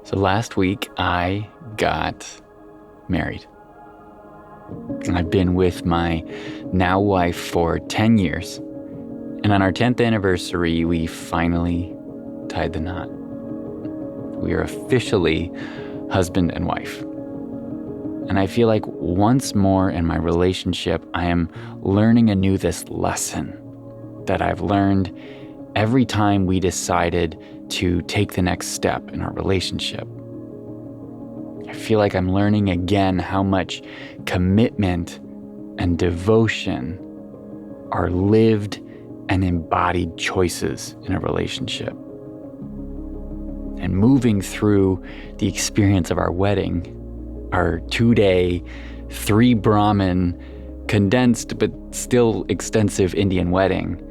So last week, I got married. I've been with my now wife for 10 years. And on our 10th anniversary, we finally tied the knot. We are officially husband and wife. And I feel like once more in my relationship, I am learning anew this lesson that I've learned every time we decided to take the next step in our relationship. I feel like I'm learning again how much commitment and devotion are lived and embodied choices in a relationship. And moving through the experience of our wedding, our 2-day, 3 Brahmin, condensed but still extensive Indian wedding,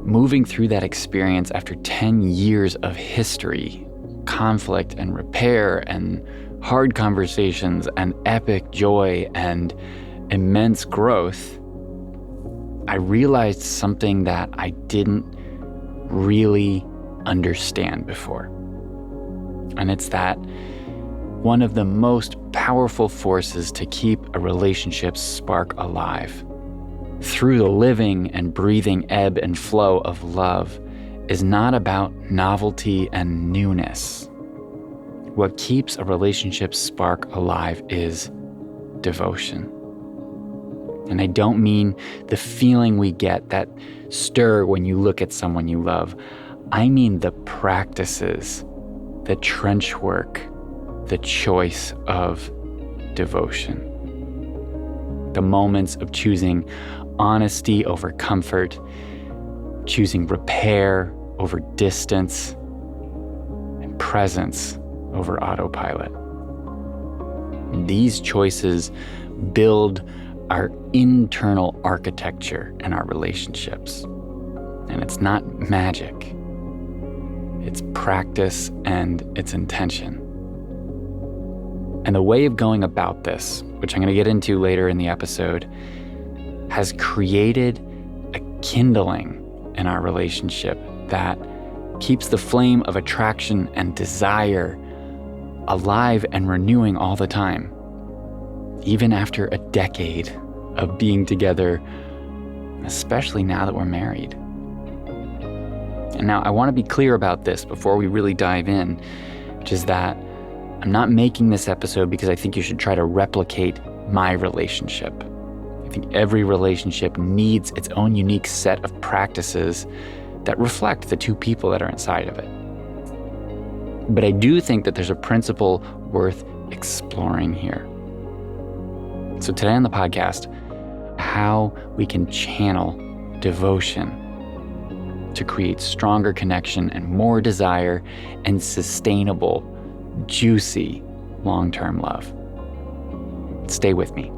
moving through that experience after 10 years of history, conflict and repair and hard conversations and epic joy and immense growth, I realized something that I didn't really understand before. And it's that one of the most powerful forces to keep a relationship's spark alive, through the living and breathing ebb and flow of love, is not about novelty and newness. What keeps a relationship's spark alive is devotion. And I don't mean the feeling we get, that stir when you look at someone you love. I mean the practices, the trench work, the choice of devotion. The moments of choosing honesty over comfort, choosing repair over distance, and presence over autopilot. These choices build our internal architecture in our relationships. And it's not magic. It's practice and it's intention. And the way of going about this, which I'm going to get into later in the episode, has created a kindling in our relationship that keeps the flame of attraction and desire alive and renewing all the time, even after a decade of being together, especially now that we're married. And now I want to be clear about this before we really dive in, which is that I'm not making this episode because I think you should try to replicate my relationship. I think every relationship needs its own unique set of practices that reflect the two people that are inside of it. But I do think that there's a principle worth exploring here. So today on the podcast, how we can channel devotion to create stronger connection and more desire and sustainable, juicy, long-term love. Stay with me.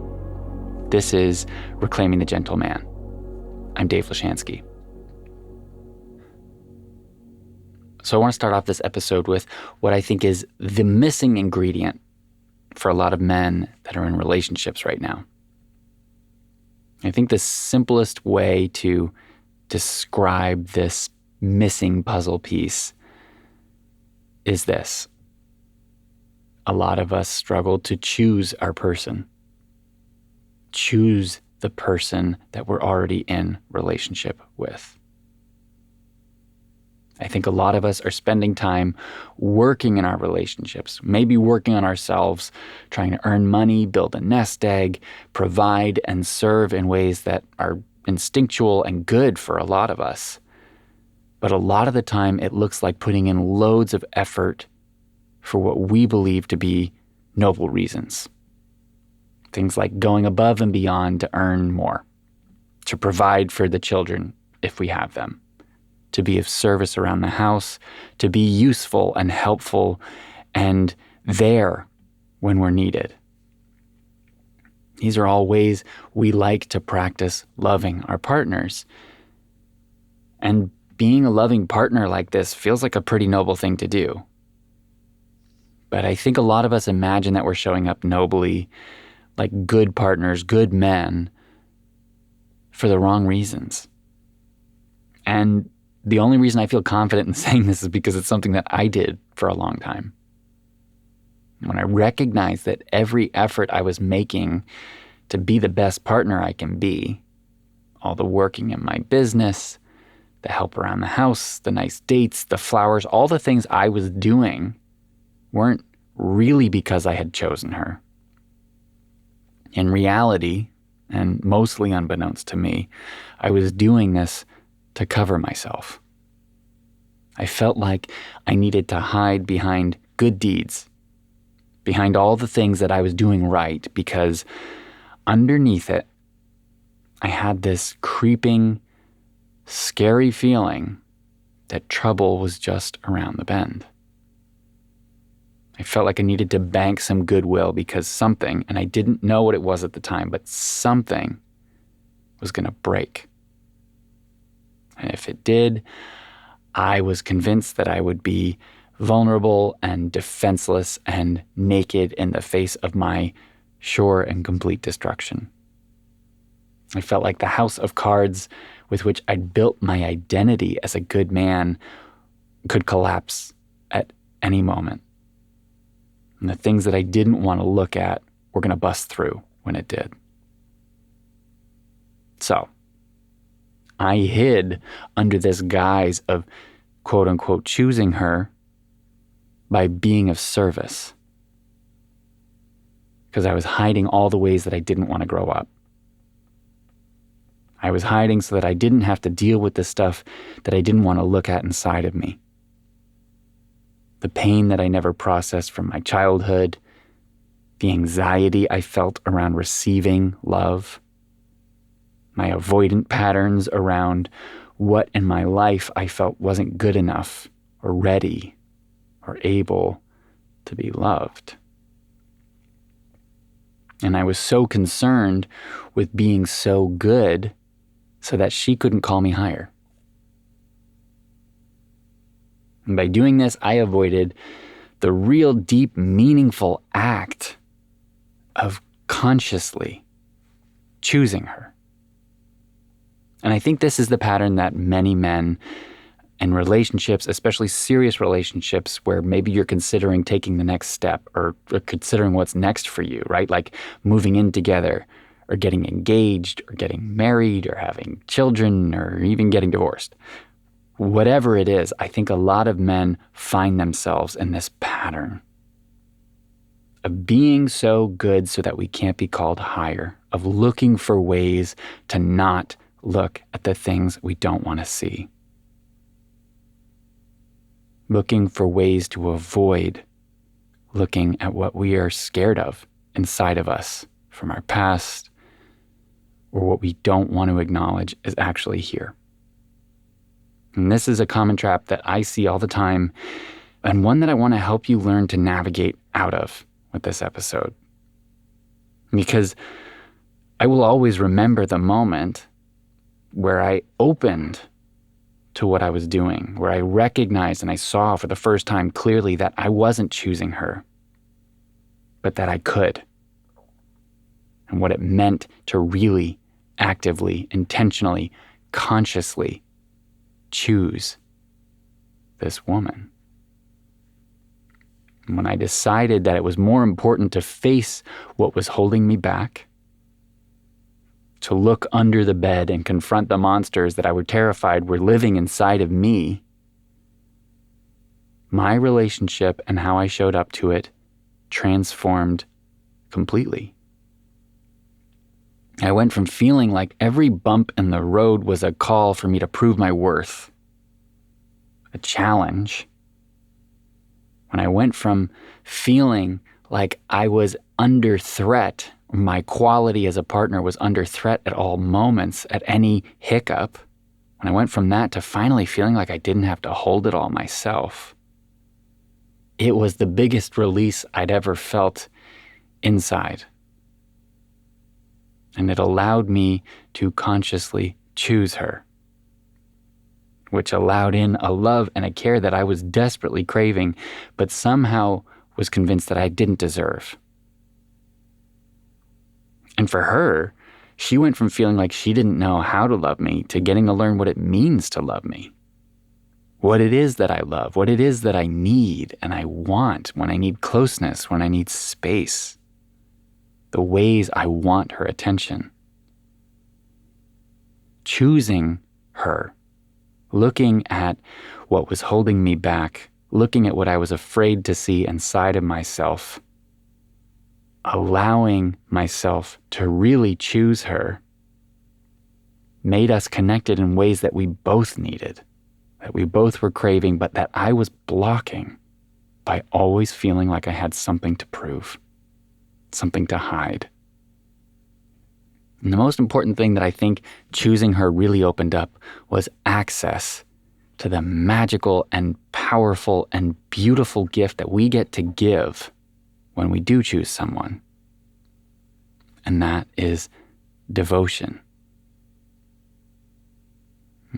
This is Reclaiming the Gentle Man. I'm Dave Lashansky. So I want to start off this episode with what I think is the missing ingredient for a lot of men that are in relationships right now. I think the simplest way to describe this missing puzzle piece is this. A lot of us struggle to choose our person. Choose the person that we're already in relationship with. I think a lot of us are spending time working in our relationships, maybe working on ourselves, trying to earn money, build a nest egg, provide and serve in ways that are instinctual and good for a lot of us. But a lot of the time, it looks like putting in loads of effort for what we believe to be noble reasons. Things like going above and beyond to earn more, to provide for the children if we have them, to be of service around the house, to be useful and helpful and there when we're needed. These are all ways we like to practice loving our partners. And being a loving partner like this feels like a pretty noble thing to do. But I think a lot of us imagine that we're showing up nobly, like good partners, good men, for the wrong reasons. And the only reason I feel confident in saying this is because it's something that I did for a long time. When I recognized that every effort I was making to be the best partner I can be, all the working in my business, the help around the house, the nice dates, the flowers, all the things I was doing weren't really because I had chosen her. In reality, and mostly unbeknownst to me, I was doing this to cover myself. I felt like I needed to hide behind good deeds, behind all the things that I was doing right, because underneath it, I had this creeping, scary feeling that trouble was just around the bend. I felt like I needed to bank some goodwill because something, and I didn't know what it was at the time, but something was going to break. And if it did, I was convinced that I would be vulnerable and defenseless and naked in the face of my sure and complete destruction. I felt like the house of cards with which I'd built my identity as a good man could collapse at any moment. And the things that I didn't want to look at were going to bust through when it did. So I hid under this guise of quote unquote choosing her by being of service, because I was hiding all the ways that I didn't want to grow up. I was hiding so that I didn't have to deal with the stuff that I didn't want to look at inside of me. The pain that I never processed from my childhood, the anxiety I felt around receiving love, my avoidant patterns around what in my life I felt wasn't good enough or ready or able to be loved. And I was so concerned with being so good so that she couldn't call me higher. And by doing this, I avoided the real deep, meaningful act of consciously choosing her. And I think this is the pattern that many men in relationships, especially serious relationships where maybe you're considering taking the next step or considering what's next for you, right? Like moving in together or getting engaged or getting married or having children or even getting divorced. Whatever it is, I think a lot of men find themselves in this pattern of being so good so that we can't be called higher, of looking for ways to not look at the things we don't want to see. Looking for ways to avoid looking at what we are scared of inside of us from our past, or what we don't want to acknowledge is actually here. And this is a common trap that I see all the time, and one that I want to help you learn to navigate out of with this episode. Because I will always remember the moment where I opened to what I was doing, where I recognized and I saw for the first time clearly that I wasn't choosing her, but that I could. And what it meant to really actively, intentionally, consciously choose this woman. And when I decided that it was more important to face what was holding me back, to look under the bed and confront the monsters that I was terrified were living inside of me, my relationship and how I showed up to it transformed completely. I went from feeling like every bump in the road was a call for me to prove my worth, a challenge. When I went from feeling like I was under threat, my quality as a partner was under threat at all moments, at any hiccup, when I went from that to finally feeling like I didn't have to hold it all myself, it was the biggest release I'd ever felt inside. And it allowed me to consciously choose her, which allowed in a love and a care that I was desperately craving, but somehow was convinced that I didn't deserve. And for her, she went from feeling like she didn't know how to love me to getting to learn what it means to love me. what it is that I love, what it is that I need and I want when I need closeness, when I need space, the ways I want her attention. Choosing her, looking at what was holding me back, looking at what I was afraid to see inside of myself, allowing myself to really choose her, made us connected in ways that we both needed, that we both were craving, but that I was blocking by always feeling like I had something to prove, something to hide. And the most important thing that I think choosing her really opened up was access to the magical and powerful and beautiful gift that we get to give when we do choose someone. And that is devotion.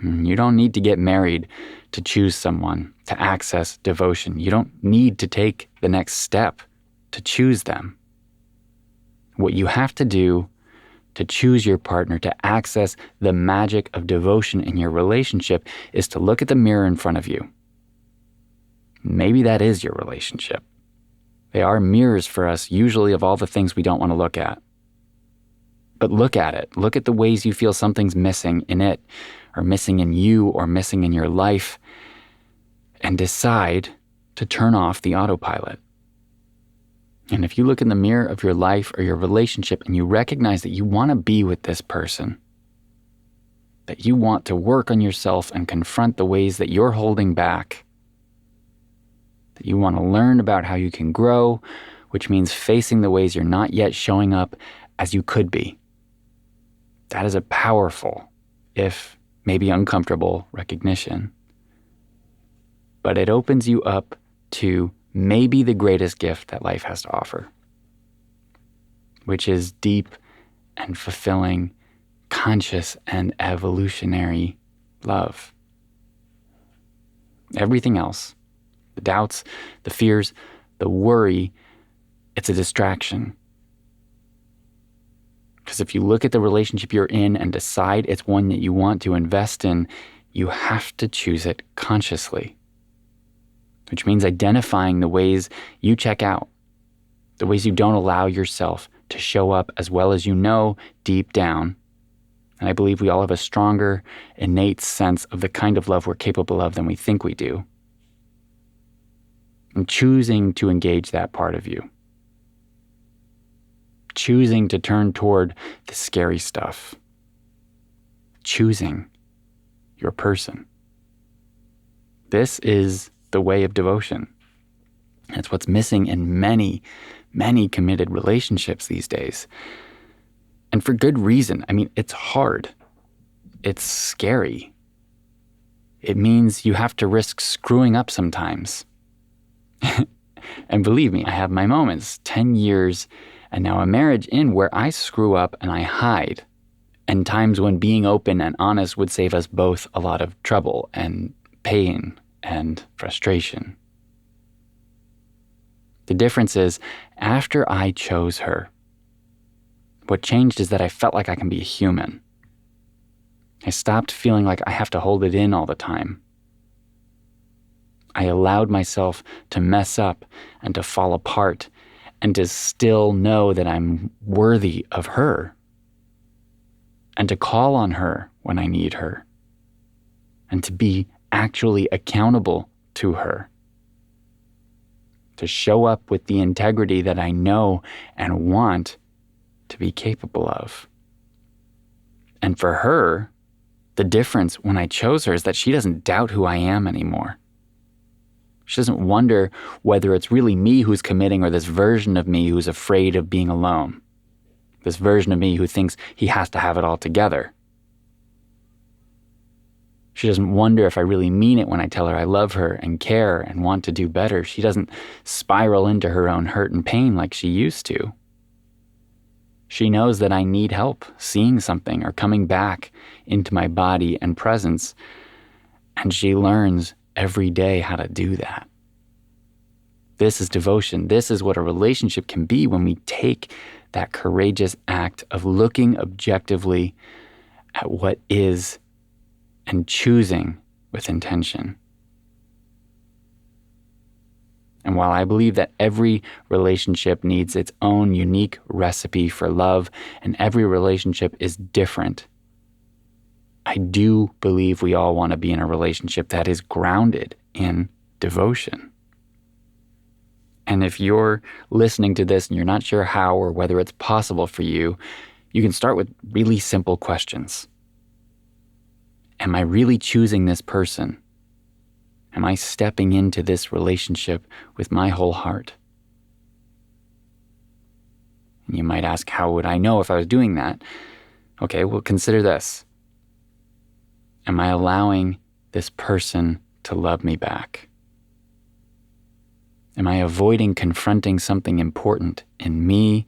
You don't need to get married to choose someone, to access devotion. You don't need to take the next step to choose them. What you have to do to choose your partner, to access the magic of devotion in your relationship, is to look at the mirror in front of you. Maybe that is your relationship. They are mirrors for us, usually of all the things we don't want to look at. But look at it. Look at the ways you feel something's missing in it, or missing in you, or missing in your life, and decide to turn off the autopilot. And if you look in the mirror of your life or your relationship and you recognize that you want to be with this person, that you want to work on yourself and confront the ways that you're holding back, that you want to learn about how you can grow, which means facing the ways you're not yet showing up as you could be. That is a powerful, if maybe uncomfortable, recognition. But it opens you up to maybe the greatest gift that life has to offer, which is deep and fulfilling, conscious and evolutionary love. Everything else, the doubts, the fears, the worry, it's a distraction. Because if you look at the relationship you're in and decide it's one that you want to invest in, you have to choose it consciously. Which means identifying the ways you check out, the ways you don't allow yourself to show up as well as you know deep down. And I believe we all have a stronger, innate sense of the kind of love we're capable of than we think we do. And choosing to engage that part of you. Choosing to turn toward the scary stuff. Choosing your person. This is the way of devotion. It's what's missing in many, many committed relationships these days. And for good reason. I mean, it's hard. It's scary. It means you have to risk screwing up sometimes. And believe me, I have my moments. 10 years and now a marriage in where I screw up and I hide. And times when being open and honest would save us both a lot of trouble and pain and frustration. The difference is, after I chose her, what changed is that I felt like I can be a human. I stopped feeling like I have to hold it in all the time. I allowed myself to mess up and to fall apart and to still know that I'm worthy of her, and to call on her when I need her, and to be actually accountable to her, to show up with the integrity that I know and want to be capable of. And for her, the difference when I chose her is that she doesn't doubt who I am anymore. She doesn't wonder whether it's really me who's committing or this version of me who's afraid of being alone. This version of me who thinks he has to have it all together. She doesn't wonder if I really mean it when I tell her I love her and care and want to do better. She doesn't spiral into her own hurt and pain like she used to. She knows that I need help seeing something or coming back into my body and presence, and she learns every day how to do that. This is devotion. This is what a relationship can be when we take that courageous act of looking objectively at what is and choosing with intention. And while I believe that every relationship needs its own unique recipe for love, and every relationship is different, I do believe we all want to be in a relationship that is grounded in devotion. And if you're listening to this and you're not sure how or whether it's possible for you, you can start with really simple questions. Am I really choosing this person? Am I stepping into this relationship with my whole heart? And you might ask, how would I know if I was doing that? Okay, well, consider this. Am I allowing this person to love me back? Am I avoiding confronting something important in me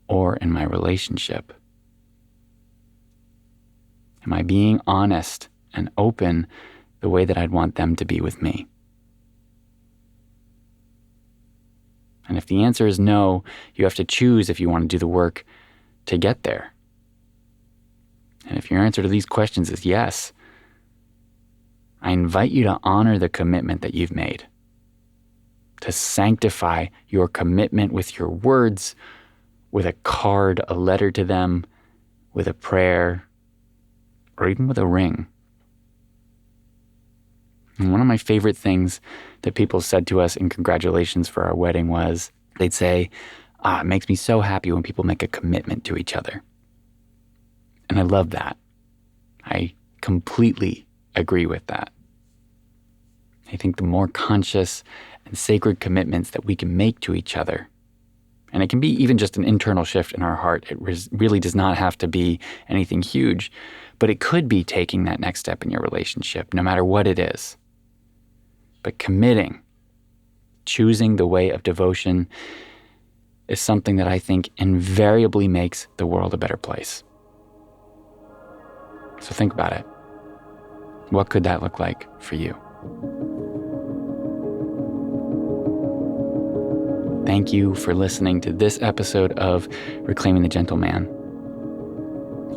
or in my relationship? Am I being honest and open the way that I'd want them to be with me? And if the answer is no, you have to choose if you want to do the work to get there. And if your answer to these questions is yes, I invite you to honor the commitment that you've made, to sanctify your commitment with your words, with a card, a letter to them, with a prayer, or even with a ring. And one of my favorite things that people said to us in congratulations for our wedding was, they'd say, it makes me so happy when people make a commitment to each other. And I love that. I completely agree with that. I think the more conscious and sacred commitments that we can make to each other, and it can be even just an internal shift in our heart. It really does not have to be anything huge, but it could be taking that next step in your relationship, no matter what it is. But committing, choosing the way of devotion, is something that I think invariably makes the world a better place. So think about it. What could that look like for you? Thank you for listening to this episode of Reclaiming the Gentleman.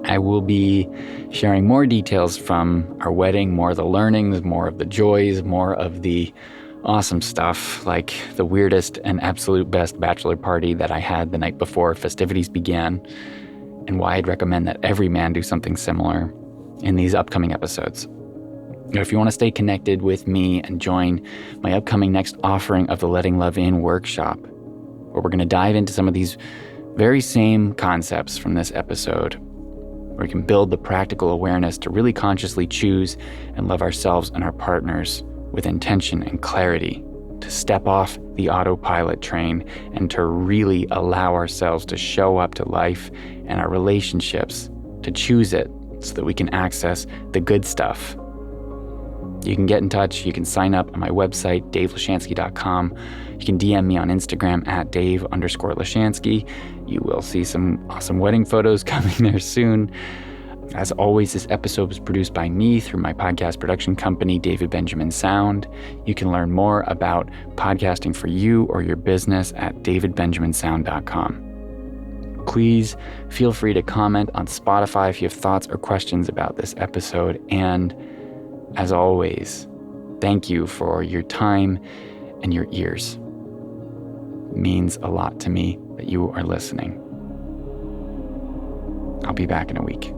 I will be sharing more details from our wedding, more of the learnings, more of the joys, more of the awesome stuff, like the weirdest and absolute best bachelor party that I had the night before festivities began, and why I'd recommend that every man do something similar in these upcoming episodes. If you want to stay connected with me and join my upcoming next offering of the Letting Love In workshop, where we're going to dive into some of these very same concepts from this episode, where we can build the practical awareness to really consciously choose and love ourselves and our partners with intention and clarity, to step off the autopilot train and to really allow ourselves to show up to life and our relationships, to choose it so that we can access the good stuff. You can get in touch. You can sign up on my website, davelashansky.com. You can DM me on Instagram at Dave_Lashansky. You will see some awesome wedding photos coming there soon. As always, this episode was produced by me through my podcast production company, David Benjamin Sound. You can learn more about podcasting for you or your business at davidbenjaminsound.com. Please feel free to comment on Spotify if you have thoughts or questions about this episode. And as always, thank you for your time and your ears. It means a lot to me that you are listening. I'll be back in a week.